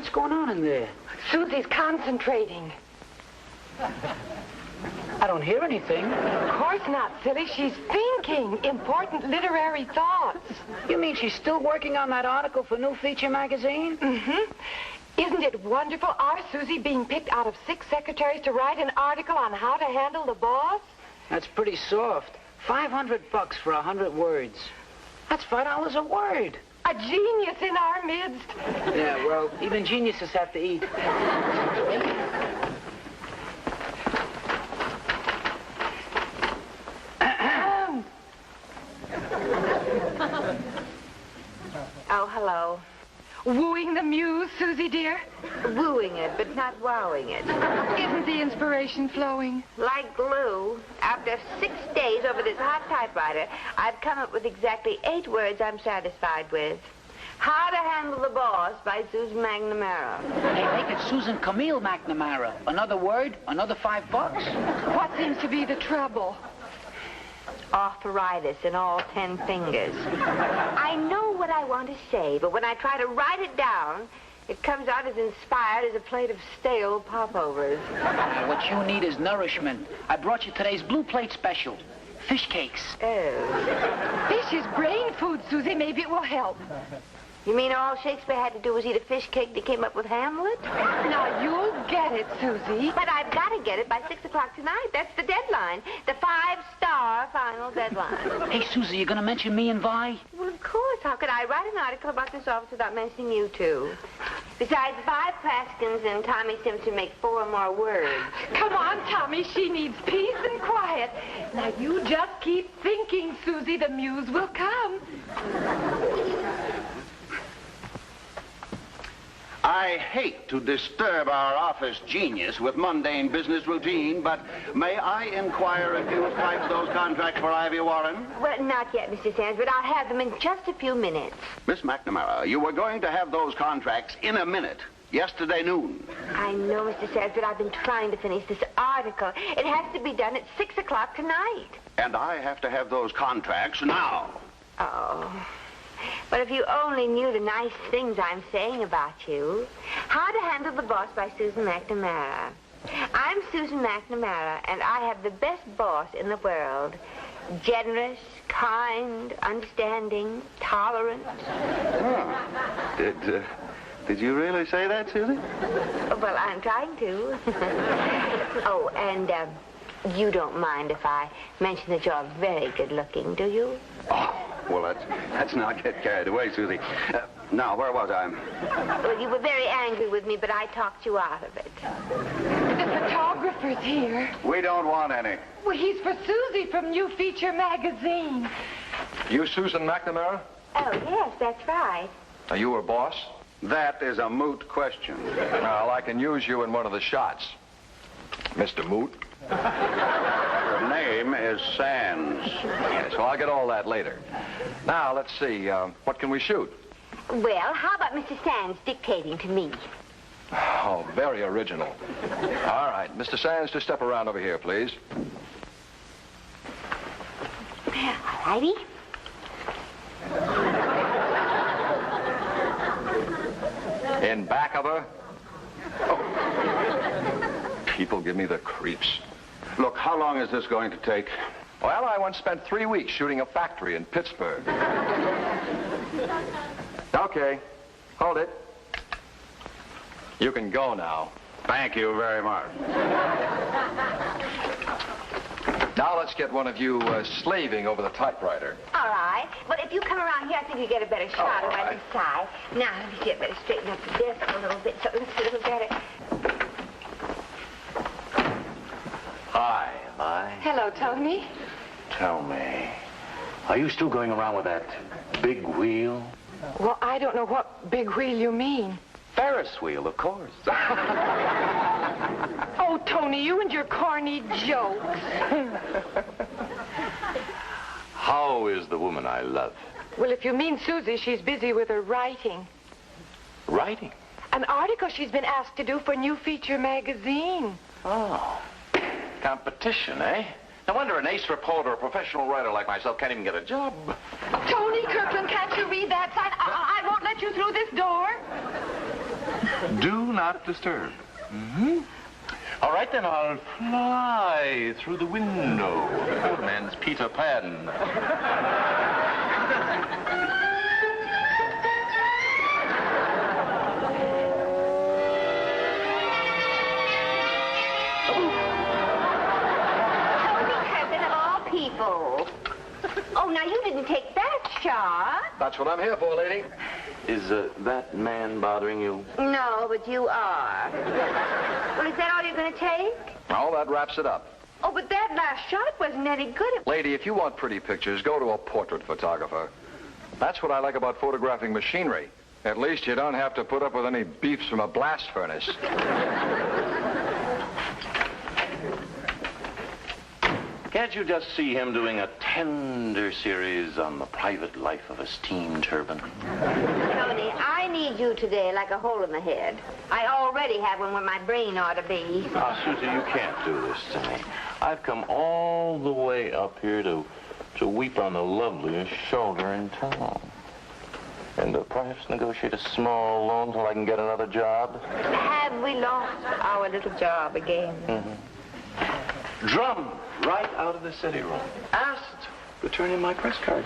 What's going on in there? Susie's concentrating. I don't hear anything. Of course not, silly. She's thinking important literary thoughts. You mean she's still working on that article for New Feature magazine? Mm-hmm. Isn't it wonderful, our Susie being picked out of 6 secretaries to write an article on how to handle the boss? That's pretty soft. $500 for 100 words. That's $5 a word. A genius in our midst. Yeah, well, even geniuses have to eat. Oh, hello. Wooing the muse, Susie dear? Wooing it, but not wowing it. Isn't the inspiration flowing? Like glue. After 6 days over this hot typewriter, I've come up with exactly 8 words I'm satisfied with. How to Handle the Boss by Susan MacNamara. Hey, make it Susan Camille MacNamara. Another word, another $5. What seems to be the trouble? Arthritis in all 10 fingers. I know what I want to say, but when I try to write it down, it comes out as inspired as a plate of stale popovers. What you need is nourishment. I brought you today's blue plate special. Fish cakes. Oh. Fish is brain food, Susie. Maybe it will help. You mean all Shakespeare had to do was eat a fish cake that came up with Hamlet? Now, you'll get it, Susie. But I've got to get it by 6 o'clock tonight. That's the deadline. The 5-star final deadline. Hey, Susie, you gonna mention me and Vi? Well, of course. How could I write an article about this office without mentioning you two? Besides, Vi Praskins and Tommy Simpson make 4 more words. Come on, Tommy. She needs peace and quiet. Now, you just keep thinking, Susie. The muse will come. I hate to disturb our office genius with mundane business routine, but may I inquire if you have typed those contracts for Ivy Warren? Well, not yet, Mr. Sands, but I'll have them in just a few minutes. Miss MacNamara, you were going to have those contracts in a minute. Yesterday noon. I know, Mr. Sands, but I've been trying to finish this article. It has to be done at 6 o'clock tonight. And I have to have those contracts now. Oh. But if you only knew the nice things I'm saying about you. How to Handle the Boss by Susan MacNamara. I'm Susan MacNamara, and I have the best boss in the world. Generous, kind, understanding, tolerant. Oh. Did you really say that, Susie? Well, I'm trying to. Oh, and you don't mind if I mention that you're very good looking, do you? Oh, well, let's not get carried away, Susie. Now, where was I? Well, you were very angry with me, but I talked you out of it. The photographer's here. We don't want any. Well, he's for Susie from New Feature magazine. You Susan MacNamara? Oh, yes, that's right. Are you her boss? That is a moot question. Well, I can use you in one of the shots. Mr. Moot. Her name is Sands. Yes, well, I'll get all that later. Now, let's see. What can we shoot? Well, how about Mr. Sands dictating to me? Oh, very original. All right, Mr. Sands, just step around over here, please. All righty. In back of her. Oh. People give me the creeps. Look, how long is this going to take? Well, I once spent 3 weeks shooting a factory in Pittsburgh. Okay, hold it. You can go now. Thank you very much. Now let's get one of you slaving over the typewriter. All right. Well, if you come around here, I think you get a better shot all right right. inside. Now, let me see. I better straighten up the desk a little bit so it's a little better. Hi, Vi. Hello, Tony. Tell me, are you still going around with that big wheel? Well, I don't know what big wheel you mean. Ferris wheel, of course. Oh, Tony, you and your corny jokes. How is the woman I love? Well, if you mean Susie, she's busy with her writing. Writing? An article she's been asked to do for New Feature magazine. Oh. Competition, eh? No wonder an ace reporter or a professional writer like myself can't even get a job. Tony Kirkland, can't you read that sign? I won't let you through this door. Do not disturb. All right, then I'll fly through the window. Poor man's Peter Pan. People. Oh, now you didn't take that shot. That's what I'm here for, lady. Is that man bothering you? No, but you are. Well, is that all you're going to take? Oh, that wraps it up. Oh, but that last shot wasn't any good. Lady, if you want pretty pictures, go to a portrait photographer. That's what I like about photographing machinery. At least you don't have to put up with any beefs from a blast furnace. Can't you just see him doing a tender series on the private life of a steam turbine? Tony, I need you today like a hole in the head. I already have one where my brain ought to be. Ah, Susie, you can't do this to me. I've come all the way up here to weep on the loveliest shoulder in town. And perhaps negotiate a small loan till I can get another job. Have we lost our little job again? Drum right out of the city room. Asked to turn in my press card.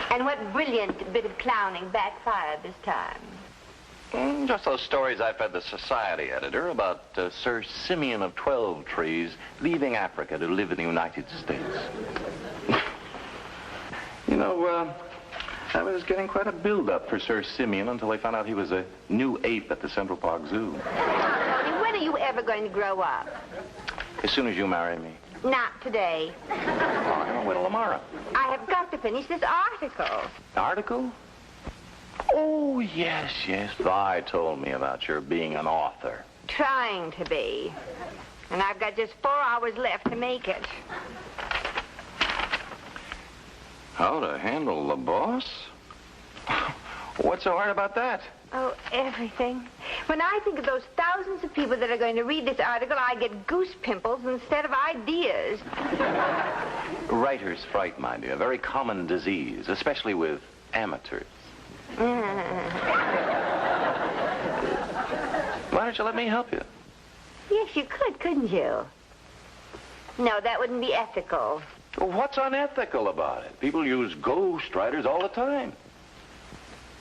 And what brilliant bit of clowning backfired this time? Just those stories I fed the society editor about Sir Simeon of 12 Trees leaving Africa to live in the United States. You know, I was getting quite a build-up for Sir Simeon until I found out he was a new ape at the Central Park Zoo. Tony, when are you ever going to grow up? As soon as you marry me. Not today. Oh, I'm going to wait till tomorrow. I have got to finish this article. Article? Oh, yes. Vi told me about your being an author. Trying to be. And I've got just 4 hours left to make it. How to handle the boss? What's so hard about that? Oh, everything. When I think of those thousands of people that are going to read this article, I get goose pimples instead of ideas. Writer's fright, my dear. A very common disease, especially with amateurs. Why don't you let me help you? Yes, you could, couldn't you? No, that wouldn't be ethical. Well, what's unethical about it? People use ghostwriters all the time.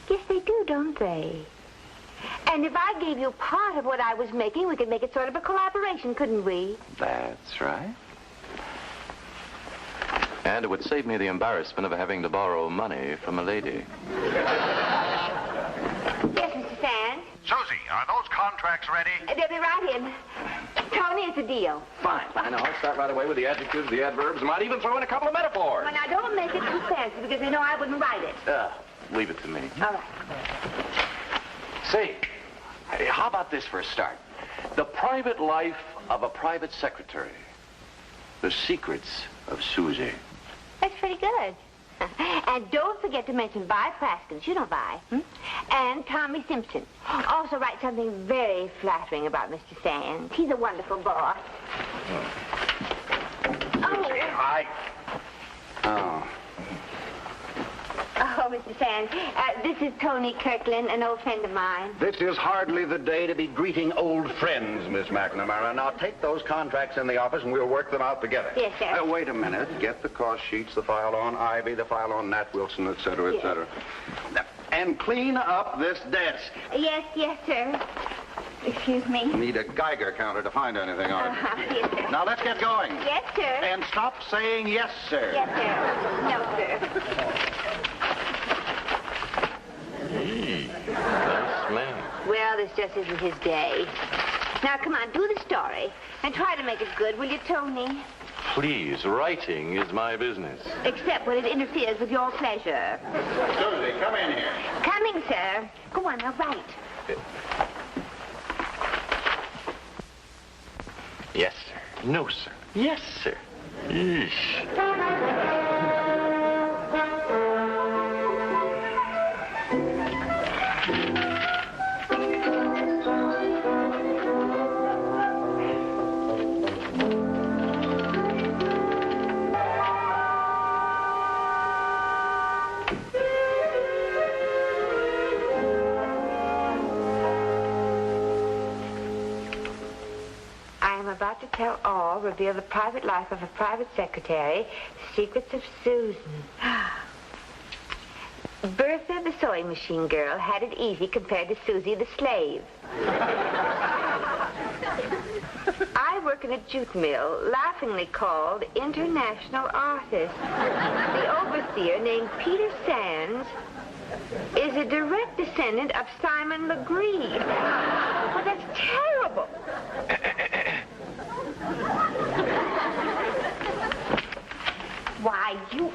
Yes, they do, don't they? And if I gave you part of what I was making, we could make it sort of a collaboration, couldn't we? That's right. And it would save me the embarrassment of having to borrow money from a lady. Yes, Mr. Sands? Susie, are those contracts ready? They'll be right in. Tony, it's a deal. Fine. I'll start right away with the adjectives, the adverbs, might even throw in a couple of metaphors. Well, now, don't make it too fancy, because they know I wouldn't write it. Leave it to me. All right. Say, how about this for a start? The private life of a private secretary. The secrets of Susie. That's pretty good. And don't forget to mention Vi Praskins. You know Vi. And Tommy Simpson. Also write something very flattering about Mr. Sands. He's a wonderful boss. Oh, Mr. Sands, this is Tony Kirkland, an old friend of mine. This is hardly the day to be greeting old friends, Miss MacNamara. Now, take those contracts in the office and we'll work them out together. Yes, sir. Wait a minute. Get the cost sheets, the file on Ivy, the file on Nat Wilson, et cetera, et cetera. And clean up this desk. Yes, sir. Excuse me. Need a Geiger counter to find anything on it. Yes, sir. Now, let's get going. Yes, sir. And stop saying yes, sir. Yes, sir. No, sir. Nice man. Well, this just isn't his day. Now, come on, do the story. And try to make it good, will you, Tony? Please, writing is my business. Except when it interferes with your pleasure. Susie, come in here. Coming, sir. Go on, now, write. Yes, sir. No, sir. Yes, sir. Yeesh. am about to tell all, reveal the private life of a private secretary, secrets of Susan. Bertha, the sewing machine girl, had it easy compared to Susie, the slave. I work in a jute mill, laughingly called International Artist. The overseer, named Peter Sands, is a direct descendant of Simon Legree. Well, that's terrible. Why, you...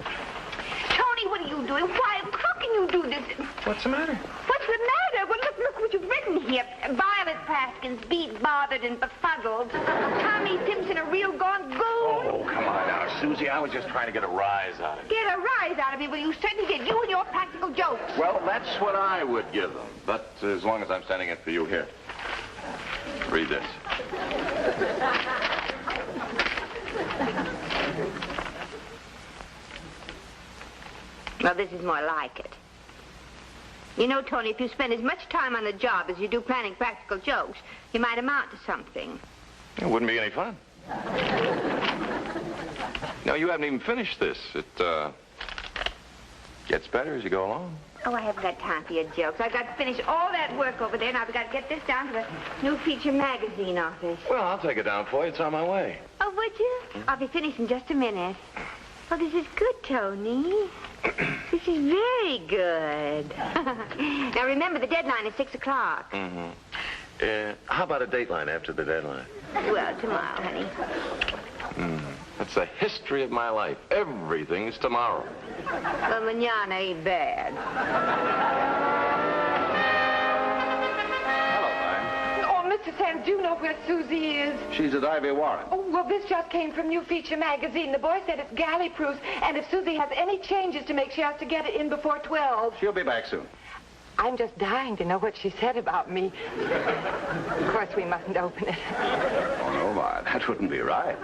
Tony, what are you doing? Why, how can you do this? What's the matter? What's the matter? Well, look what you've written here. Violet Praskins, beat, bothered, and befuddled. Tommy Simpson, a real gone goon. Oh, come on now, Susie. I was just trying to get a rise out of you. Get a rise out of me? Well, you certainly did. You and your practical jokes. Well, that's what I would give them. But as long as I'm standing in for you here. Read this. Well, this is more like it. You know, Tony, if you spend as much time on the job as you do planning practical jokes, you might amount to something. It wouldn't be any fun. No, you haven't even finished this. It, gets better as you go along. Oh, I haven't got time for your jokes. I've got to finish all that work over there, and I've got to get this down to the new feature magazine office. Well, I'll take it down for you. It's on my way. Oh, would you? I'll be finished in just a minute. Oh, this is good, Tony. This is very good. Now, remember, the deadline is 6 o'clock. Mm-hmm. How about a dateline after the deadline? Well, tomorrow, honey. That's the history of my life. Everything's tomorrow. Well, mañana ain't bad. Mr. Sands, do you know where Susie is? She's at Ivy Warren. Oh, well, this just came from New Feature magazine. The boy said it's galley proofs, and if Susie has any changes to make, she has to get it in before 12. She'll be back soon. I'm just dying to know what she said about me. Of course, we mustn't open it. Oh, no, Ma, that wouldn't be right.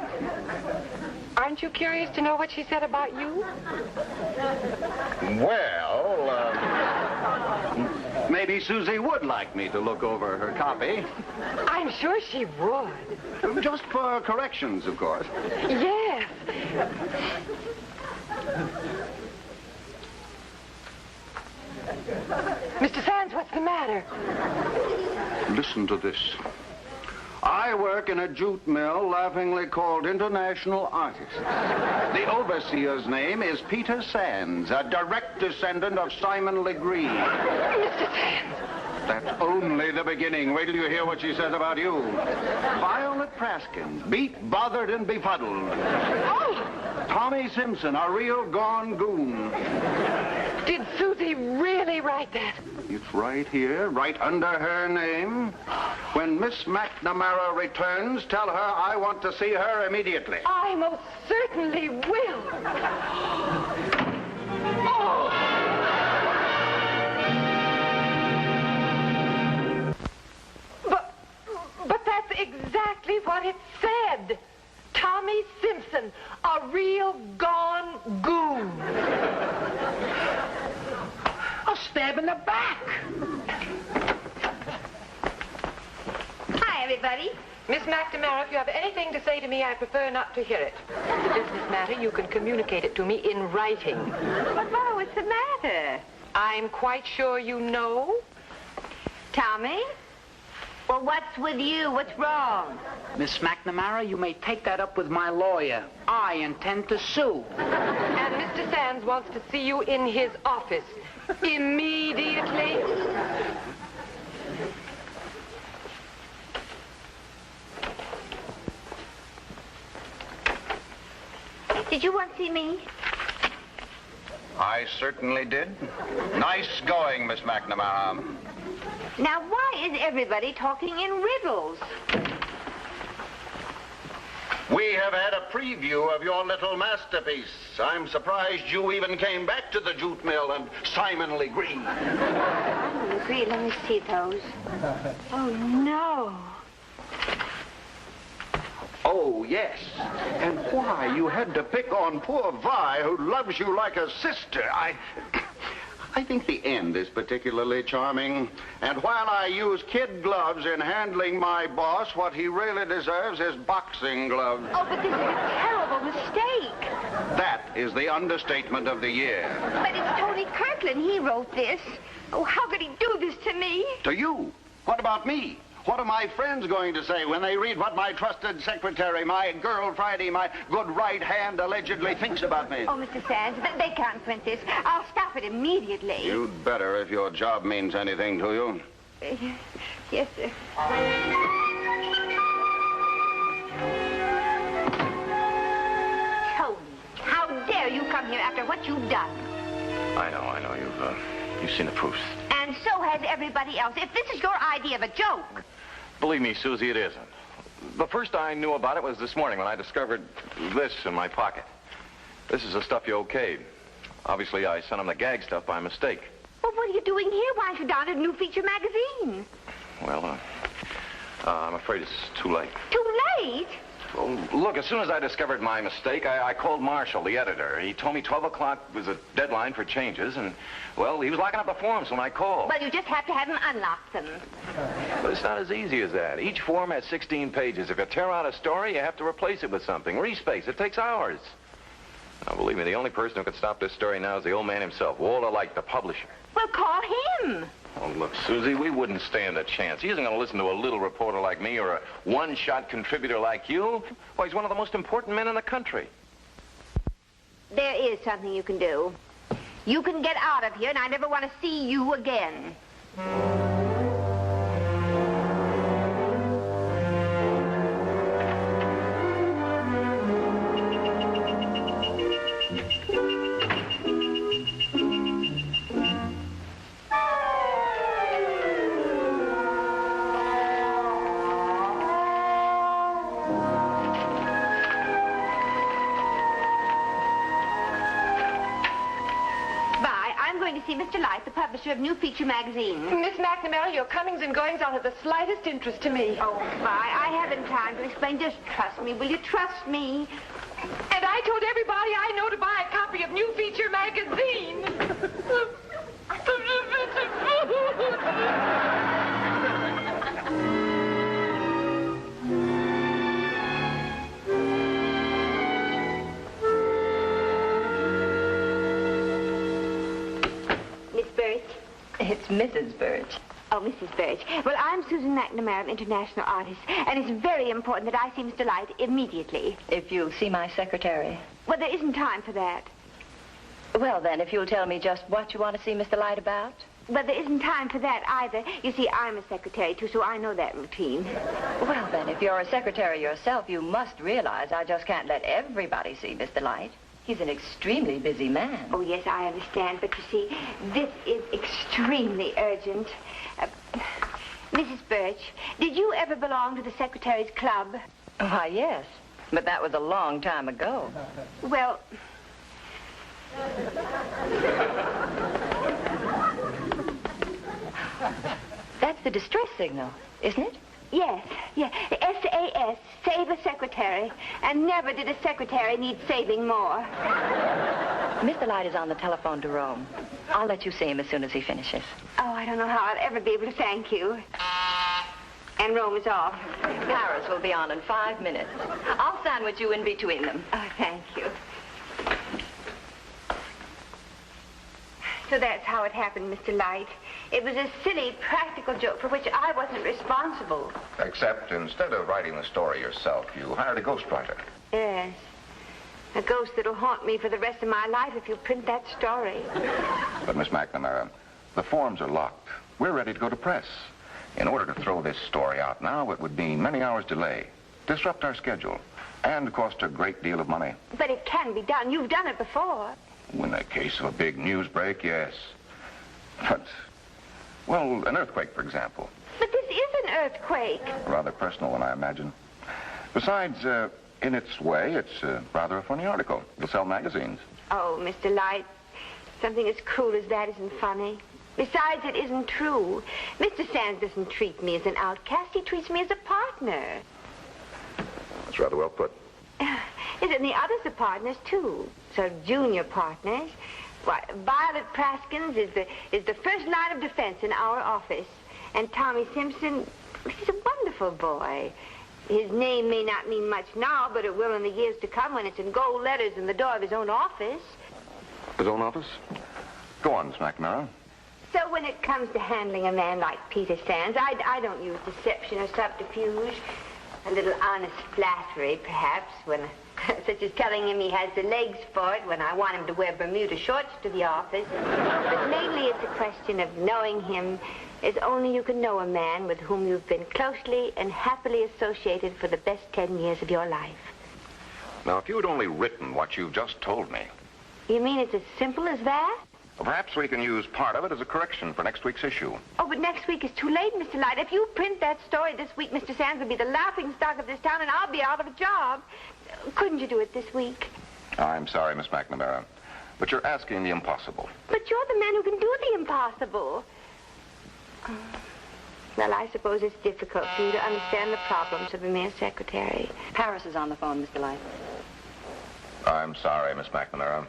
Aren't you curious to know what she said about you? Well, maybe Susie would like me to look over her copy. I'm sure she would. Just for corrections, of course. Yes. Mr. Sands, what's the matter? Listen to this. I work in a jute mill laughingly called International Artist. The overseer's name is Peter Sands, a direct descendant of Simon Legree. Mr. Sands! That's only the beginning. Wait till you hear what she says about you. Violet Praskins, beat, bothered, and befuddled. Oh! Tommy Simpson, a real gone goon. Did Susie really write that? It's right here, right under her name. When Miss MacNamara returns, tell her I want to see her immediately. I most certainly will. Oh! But that's exactly what it said. Tommy Simpson, a real gone goon. A stab in the back. Hi, everybody. Miss MacNamara, if you have anything to say to me, I prefer not to hear it. If it's a business matter, you can communicate it to me in writing. But, Mother, what's the matter? I'm quite sure you know. Tommy? Well, what's with you? What's wrong? Miss MacNamara, you may take that up with my lawyer. I intend to sue. And Mr. Sands wants to see you in his office. Immediately. Did you want to see me? I certainly did. Nice going, Miss MacNamara. Now, why is everybody talking in riddles? We have had a preview of your little masterpiece. I'm surprised you even came back to the jute mill and Simon Legree. Simon Legree, let me see those. Oh, no. Oh, yes. And why you had to pick on poor Vi, who loves you like a sister. I think the end is particularly charming. And while I use kid gloves in handling my boss, what he really deserves is boxing gloves. Oh, but this is a terrible mistake. That is the understatement of the year. But it's Tony Kirkland. He wrote this. Oh, how could he do this to me? To you? What about me? What are my friends going to say when they read what my trusted secretary, my girl Friday, my good right hand allegedly thinks about me? Oh, Mr. Sands, they can't print this. I'll stop it immediately. You'd better if your job means anything to you. Yes, sir. Tony, how dare you come here after what you've done? I know. You've seen the proofs. And so has everybody else. If this is your idea of a joke. Believe me, Susie, it isn't. The first I knew about it was this morning when I discovered this in my pocket. This is the stuff you okayed. Obviously, I sent him the gag stuff by mistake. Well, what are you doing here? Why aren't you down at a new feature magazine? Well, I'm afraid it's too late. Too late? Well, look, as soon as I discovered my mistake, I called Marshall, the editor. He told me 12 o'clock was a deadline for changes, and, well, he was locking up the forms when I called. Well, you just have to have him unlock them. But it's not as easy as that. Each form has 16 pages. If you tear out a story, you have to replace it with something. Respace. It takes hours. Now, believe me, the only person who can stop this story now is the old man himself, Walter Light, the publisher. Well, call him. Oh, look, Susie, we wouldn't stand a chance. He isn't going to listen to a little reporter like me or a one-shot contributor like you. Well, he's one of the most important men in the country. There is something you can do. You can get out of here, and I never want to see you again. To see Mr. Light, the publisher of New Feature magazine. Miss MacNamara, your comings and goings are of the slightest interest to me. Oh, Vi, I haven't time to explain. Just trust me. Will you trust me? And I told everybody I know to buy a copy of New Feature magazine. It's Mrs. Birch. Oh, Mrs. Birch. Well, I'm Susan MacNamara of International Artists, and it's very important that I see Mr. Light immediately. If you'll see my secretary. Well, there isn't time for that. Well, then, if you'll tell me just what you want to see Mr. Light about. Well, there isn't time for that either. You see, I'm a secretary, too, so I know that routine. Well, then, if you're a secretary yourself, you must realize I just can't let everybody see Mr. Light. He's an extremely busy man. Oh, yes, I understand. But you see, this is extremely urgent. Mrs. Birch, did you ever belong to the Secretary's Club? Why, yes. But that was a long time ago. Well... That's the distress signal, isn't it? Yes. SAS, save a secretary. And never did a secretary need saving more. Mr. Light is on the telephone to Rome. I'll let you see him as soon as he finishes. Oh, I don't know how I'll ever be able to thank you. And Rome is off. Paris will be on in 5 minutes. I'll sandwich you in between them. Oh, thank you. So that's how it happened, Mr. Light. It was a silly, practical joke for which I wasn't responsible. Except instead of writing the story yourself, you hired a ghostwriter. Yes. A ghost that'll haunt me for the rest of my life if you print that story. But, Miss MacNamara, the forms are locked. We're ready to go to press. In order to throw this story out now, it would mean many hours' delay, disrupt our schedule, and cost a great deal of money. But it can be done. You've done it before. In the case of a big news break, yes. But, well, an earthquake, for example. But this is an earthquake. A rather personal one, I imagine. Besides, in its way, it's rather a funny article. It'll sell magazines. Oh, Mr. Light, something as cruel as that isn't funny. Besides, it isn't true. Mr. Sands doesn't treat me as an outcast. He treats me as a partner. That's rather well put. Yes, and the others are partners, too. Sort of junior partners. Why, Violet Praskins is the first line of defense in our office. And Tommy Simpson, he's a wonderful boy. His name may not mean much now, but it will in the years to come when it's in gold letters in the door of his own office. His own office? Go on, Miss MacNamara. So when it comes to handling a man like Peter Sands, I don't use deception or subterfuge. A little honest flattery, perhaps, when, such as telling him he has the legs for it when I want him to wear Bermuda shorts to the office. But mainly it's a question of knowing him as only you can know a man with whom you've been closely and happily associated for the best 10 years of your life. Now, if you had only written what you've just told me... You mean it's as simple as that? Well, perhaps we can use part of it as a correction for next week's issue. Oh, but next week is too late, Mr. Light. If you print that story this week, Mr. Sands will be the laughingstock of this town, and I'll be out of a job. Couldn't you do it this week? I'm sorry, Miss MacNamara, but you're asking the impossible. But you're the man who can do the impossible. Well, I suppose it's difficult for you to understand the problems of a mere secretary. Paris is on the phone, Mr. Light. I'm sorry, Miss MacNamara.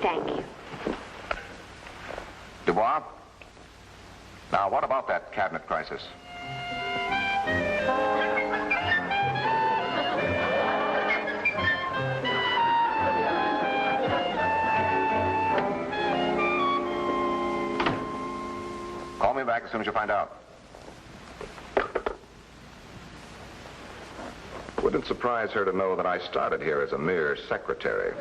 Thank you. Dubois? Now, what about that cabinet crisis? Call me back as soon as you find out. Wouldn't surprise her to know that I started here as a mere secretary.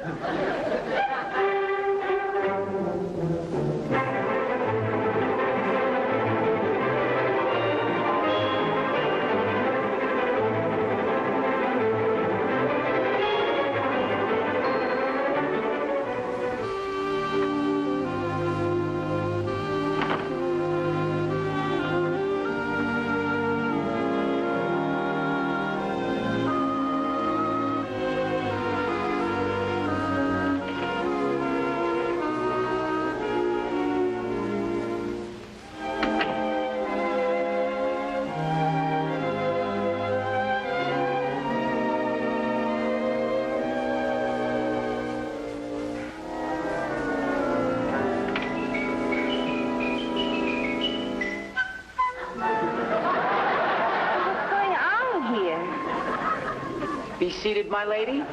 Be seated, my lady.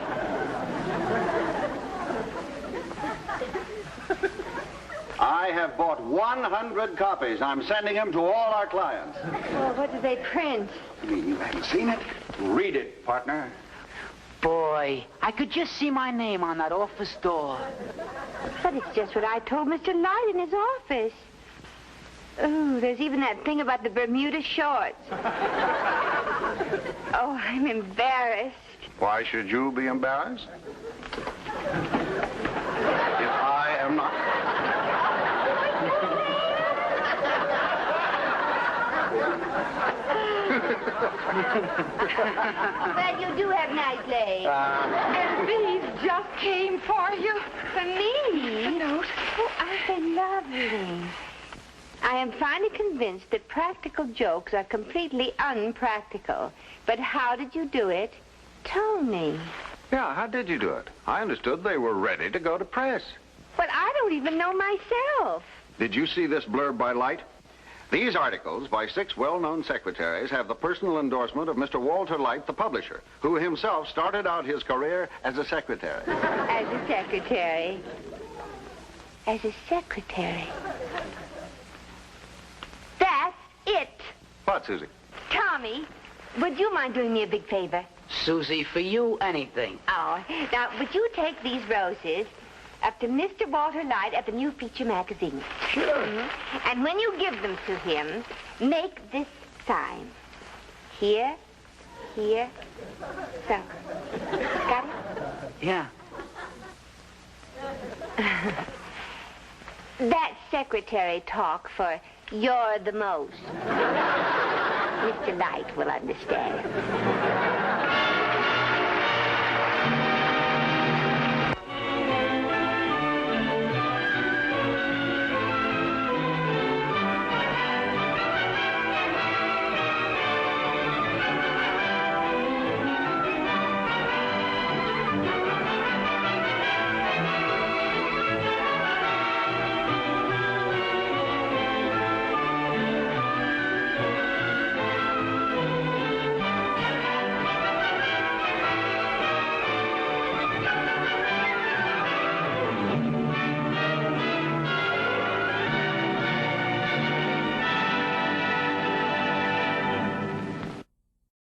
I have bought 100 copies. I'm sending them to all our clients. Well, what did they print? You mean you haven't seen it? Read it, partner. Boy, I could just see my name on that office door. But it's just what I told Mr. Light in his office. Oh, there's even that thing about the Bermuda shorts. Oh, I'm embarrassed. Why should you be embarrassed? If I am not... Well, you do have nice legs. And these just came for you. For me? A note. Oh, aren't they lovely? I am finally convinced that practical jokes are completely unpractical. But how did you do it? Tony. Yeah, how did you do it? I understood they were ready to go to press. But I don't even know myself. Did you see this blurb by Light? These articles by 6 well-known secretaries have the personal endorsement of Mr. Walter Light, the publisher, who himself started out his career as a secretary. As a secretary. As a secretary. That's it. What, Susie? Tommy, would you mind doing me a big favor? Susie, for you, anything. Oh, now, would you take these roses up to Mr. Walter Light at the new feature magazine? Sure. Mm-hmm. And when you give them to him, make this sign. Here, here, so. Got it? Yeah. That's secretary talk for you're the most. Mr. Light will understand.